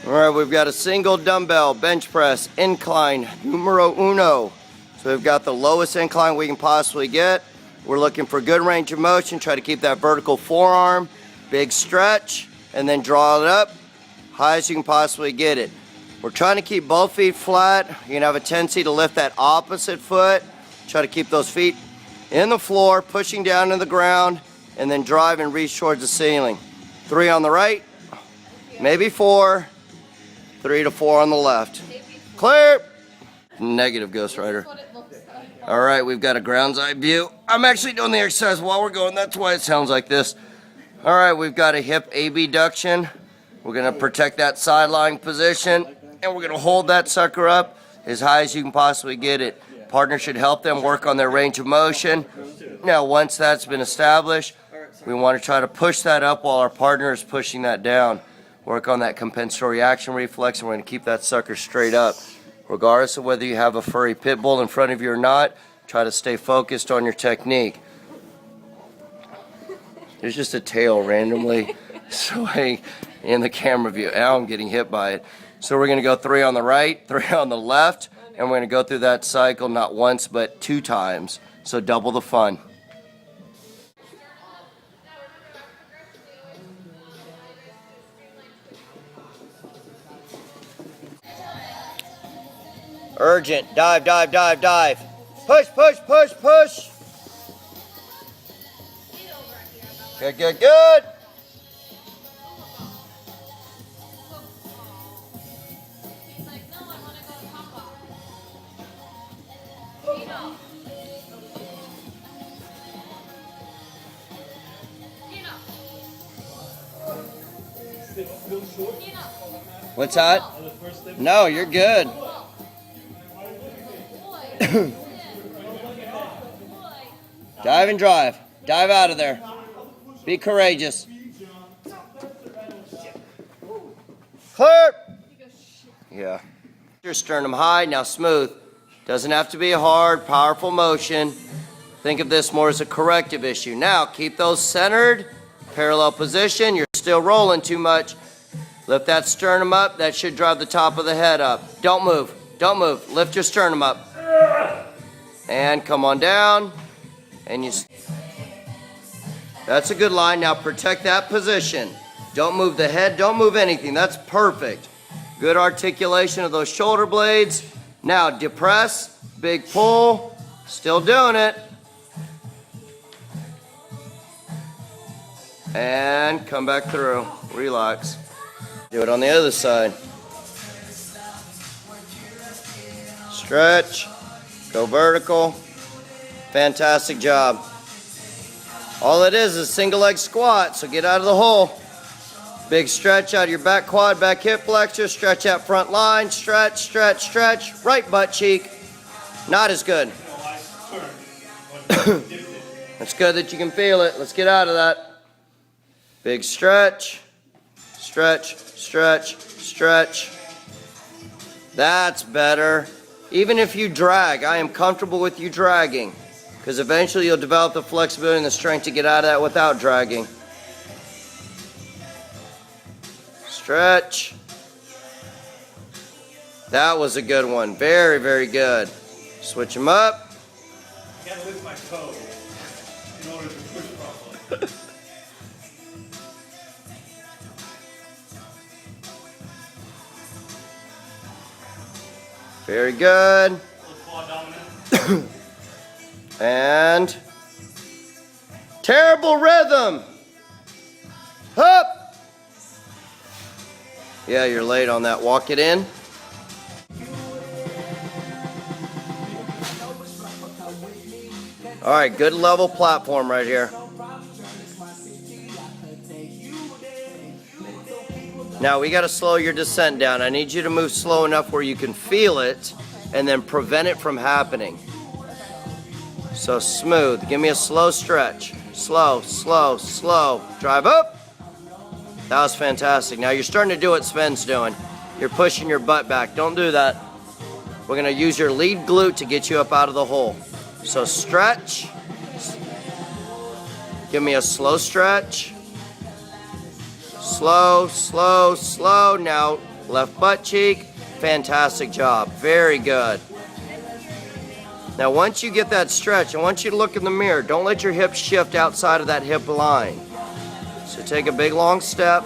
All right, we've got a single dumbbell bench press incline numero uno. So we've got the lowest incline we can possibly get. We're looking for good range of motion. Try to keep that vertical forearm, big stretch, and then draw it up high as you can possibly get it. We're trying to keep both feet flat. You're gonna have a tendency to lift that opposite foot. Try to keep those feet in the floor, pushing down to the ground, and then drive and reach towards the ceiling. 3 on the right, maybe 4, 3 to 4 on the left. Clear. Negative, Ghost Rider. All right, we've got a ground's eye view. I'm actually doing the exercise while we're going. That's why it sounds like this. All right, we've got a hip abduction. We're gonna protect that sideline position, and we're gonna hold that sucker up as high as you can possibly get it. Partner should help them work on their range of motion. Now, once that's been established, we want to try to push that up while our partner is pushing that down. Work on that compensatory action reflex, and we're going to keep that sucker straight up. Regardless of whether you have a furry pit bull in front of you or not, try to stay focused on your technique. There's just a tail randomly swaying in the camera view. Now I'm getting hit by it. So we're going to go 3 on the right, 3 on the left, and we're going to go through that cycle not once but 2 times. So double the fun. Urgent. Dive, dive, dive, dive. Push, push, push, push. Good, good, good. What's that? No, you're good. Dive and drive. Dive out of there. Be courageous. Clear. Yeah. Your sternum high, now smooth. Doesn't have to be a hard, powerful motion. Think of this more as a corrective issue. Now, keep those centered, parallel position. You're still rolling too much. Lift that sternum up. That should drive the top of the head up. Don't move. Don't move. Lift your sternum up. And come on down. And you. That's a good line. Now protect that position. Don't move the head. Don't move anything. That's perfect. Good articulation of those shoulder blades. Now depress. Big pull. Still doing it. And come back through. Relax. Do it on the other side. Stretch. Go vertical. Fantastic job. All it is a single leg squat, so get out of the hole. Big stretch out of your back quad, back hip flexor. Stretch out front line. Stretch, stretch, stretch. Right butt cheek. Not as good. It's good that you can feel it. Let's get out of that. Big stretch. Stretch, stretch, stretch. That's better. Even if you drag, I am comfortable with you dragging, because eventually you'll develop the flexibility and the strength to get out of that without dragging. Stretch. That was a good one. Very, very good. Switch them up. I gotta lift my toe in order to push properly. Very good. And terrible rhythm. Up. Yeah, you're late on that. Walk it in. All right, good level platform right here. Now we got to slow your descent down. I need you to move slow enough where you can feel it and then prevent it from happening. So smooth. Give me a slow stretch. Slow, slow, slow. Drive up. That was fantastic. Now you're starting to do what Sven's doing. You're pushing your butt back. Don't do that. We're going to use your lead glute to get you up out of the hole. So stretch. Give me a slow stretch. Slow, slow, slow. Now left butt cheek. Fantastic job. Very good. Now once you get that stretch, I want you to look in the mirror. Don't let your hips shift outside of that hip line. So take a big long step.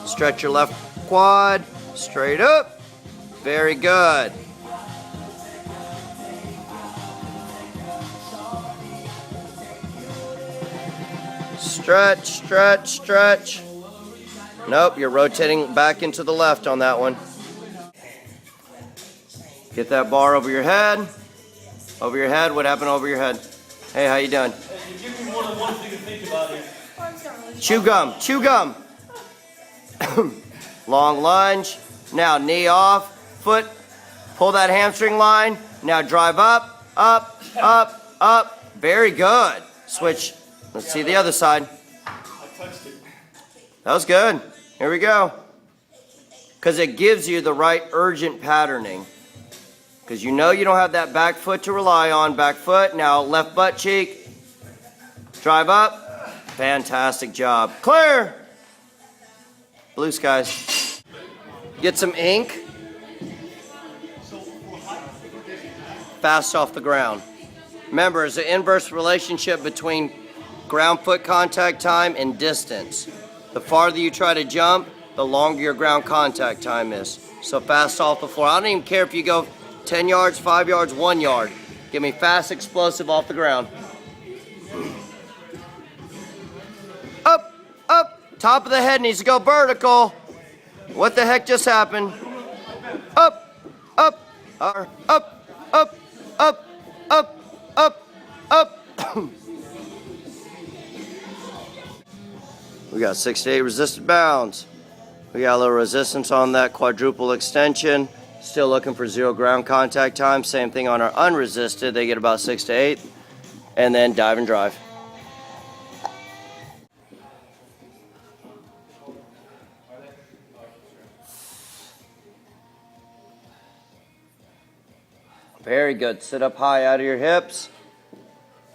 Stretch your left quad. Straight up. Very good. Stretch, stretch, stretch. Nope, you're rotating back into the left on that one. Get that bar over your head. Over your head. What happened over your head? Hey, how you doing? Hey, you give me more than one thing to think about here. Chew gum. Chew gum. Long lunge. Now knee off. Foot. Pull that hamstring line. Now drive up, up, up, up. Very good. Switch. Let's see the other side. I touched it. That was good. Here we go. Because it gives you the right urgent patterning. Because you know you don't have that back foot to rely on. Back foot. Now left butt cheek. Drive up. Fantastic job. Clear. Blue skies. Get some ink. Fast off the ground. Remember, there's an inverse relationship between ground foot contact time and distance. The farther you try to jump, the longer your ground contact time is. So fast off the floor. I don't even care if you go 10 yards, 5 yards, 1 yard. Give me fast, explosive off the ground. Up, up. Top of the head needs to go vertical. What the heck just happened? Up, up, up, up, up, up, up, up, up. We got 6 to 8 resisted bounds. We got a little resistance on that quadruple extension. Still looking for 0 ground contact time. Same thing on our unresisted. They get about 6 to 8. And then dive and drive. Very good. Sit up high out of your hips.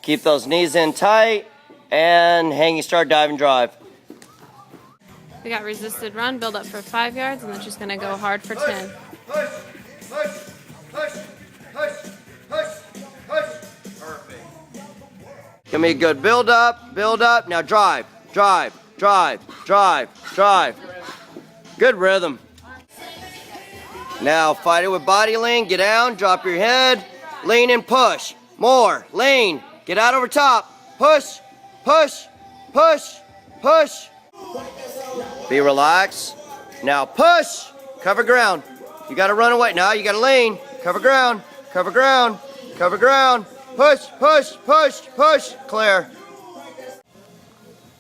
Keep those knees in tight. And hanging start, dive and drive. We got resisted run, build up for 5 yards, and then she's going to go hard for 10. Push, push, push, push, push, push. Perfect. Give me a good build up, build up. Now drive, drive, drive, drive, drive. Good rhythm. Now fight it with body lean. Get down, drop your head, lean and push. More, lean. Get out over top. Push, push, push, push. Be relaxed. Now push. Cover ground. You got to run away. Now you got to lean. Cover ground. Cover ground. Cover ground. Push, push, push, push. Clear.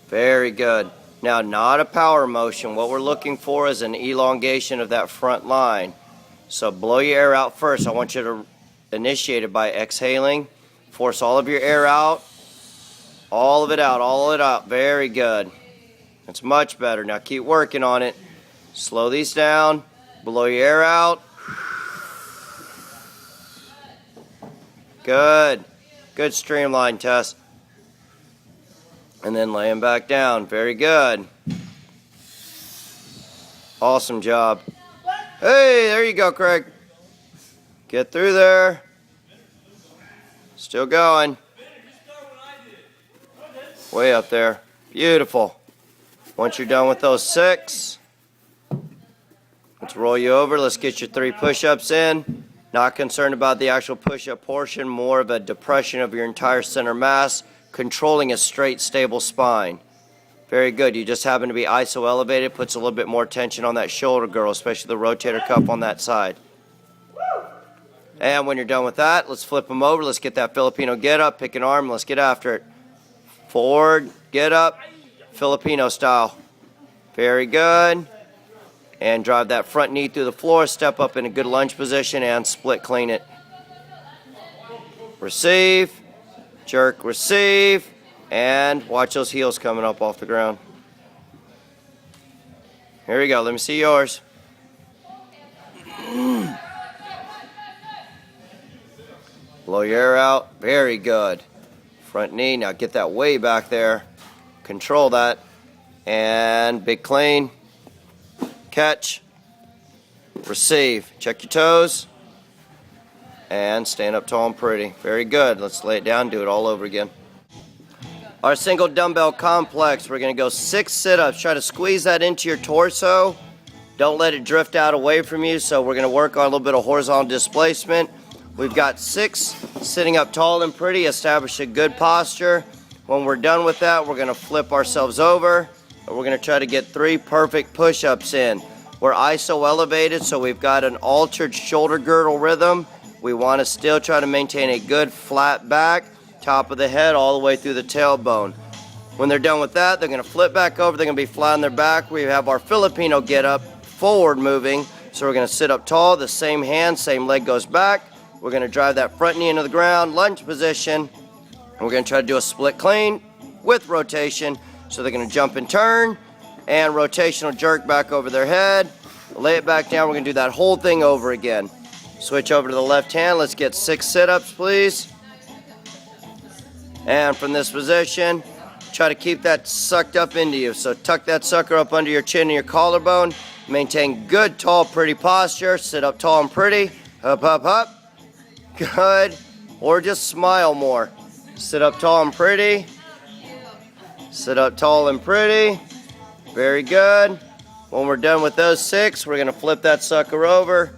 Very good. Now, not a power motion. What we're looking for is an elongation of that front line. So blow your air out first. I want you to initiate it by exhaling. Force all of your air out. All of it out. All of it out. Very good. It's much better. Now keep working on it. Slow these down. Blow your air out. Good. Good streamline, Tess. And then lay them back down. Very good. Awesome job. Hey, there you go, Craig. Get through there. Still going. Way up there. Beautiful. Once you're done with those 6, let's roll you over. Let's get your 3 push-ups in. Not concerned about the actual push-up portion, more of a depression of your entire center mass, controlling a straight, stable spine. Very good. You just happen to be iso elevated. Puts a little bit more tension on that shoulder girdle, especially the rotator cuff on that side. And when you're done with that, let's flip them over. Let's get that Filipino get up. Pick an arm. Let's get after it. Forward, get up. Filipino style. Very good. And drive that front knee through the floor. Step up in a good lunge position and split clean it. Receive. Jerk, receive. And watch those heels coming up off the ground. Here we go. Let me see yours. Blow your air out. Very good. Front knee. Now get that way back there. Control that. And big clean. catch, receive. Check your toes, and stand up tall and pretty. Very good. Let's lay it down, do it all over again. Our single dumbbell complex, we're going to go 6 sit-ups. Try to squeeze that into your torso. Don't let it drift out away from you, so we're going to work on a little bit of horizontal displacement. We've got 6 sitting up tall and pretty, establish a good posture. When we're done with that, we're going to flip ourselves over, and we're going to try to get 3 perfect push-ups in. We're iso elevated, so we've got an altered shoulder girdle rhythm. We want to still try to maintain a good flat back, top of the head all the way through the tailbone. When they're done with that, they're going to flip back over. They're going to be flat on their back. We have our Filipino get up, forward moving. So we're going to sit up tall, the same hand, same leg goes back. We're going to drive that front knee into the ground, lunge position. And we're going to try to do a split clean with rotation. So they're going to jump and turn and rotational jerk back over their head. Lay it back down. We're going to do that whole thing over again. Switch over to the left hand. Let's get 6 sit-ups, please. And from this position, try to keep that sucked up into you. So tuck that sucker up under your chin and your collarbone. Maintain good, tall, pretty posture. Sit up tall and pretty. Up, up, up. Good. Or just smile more. Sit up tall and pretty. Sit up tall and pretty. Very good. When we're done with those 6, we're going to flip that sucker over.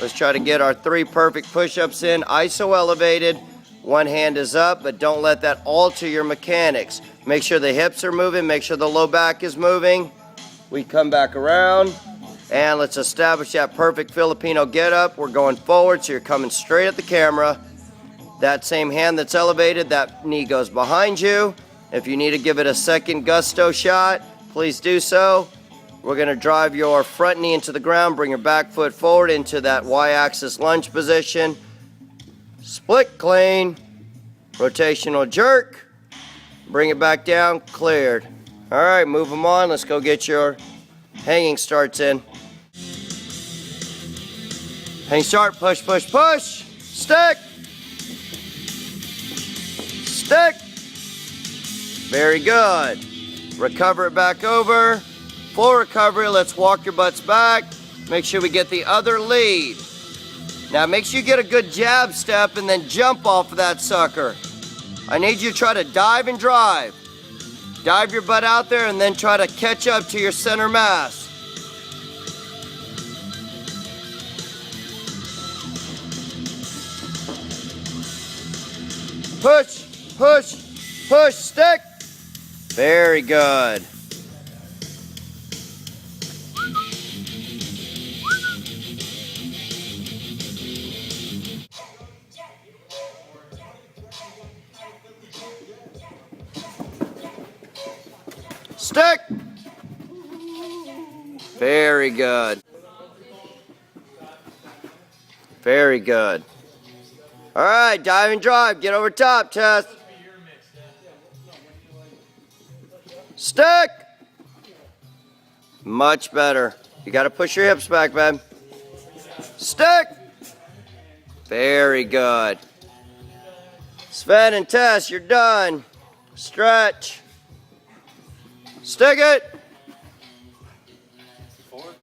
Let's try to get our 3 perfect push-ups in. Iso elevated. One hand is up, but don't let that alter your mechanics. Make sure the hips are moving. Make sure the low back is moving. We come back around, and let's establish that perfect Filipino get up. We're going forward, so you're coming straight at the camera. That same hand that's elevated, that knee goes behind you. If you need to give it a second gusto shot, please do so. We're going to drive your front knee into the ground, bring your back foot forward into that Y-axis lunge position. Split clean, rotational jerk, bring it back down, cleared. All right, move them on. Let's go get your hanging starts in. Hang start, push, push, push, stick, stick. Very good. Recover it back over. Full recovery, let's walk your butts back. Make sure we get the other lead. Now make sure you get a good jab step and then jump off of that sucker. I need you to try to dive and drive. Dive your butt out there and then try to catch up to your center mass. Push, push, push, stick. Very good. Stick. Very good. Very good. All right, dive and drive. Get over top, Tess. Stick. Much better. You got to push your hips back, babe. Stick. Very good. Sven and Tess, you're done. Stretch. Stick it.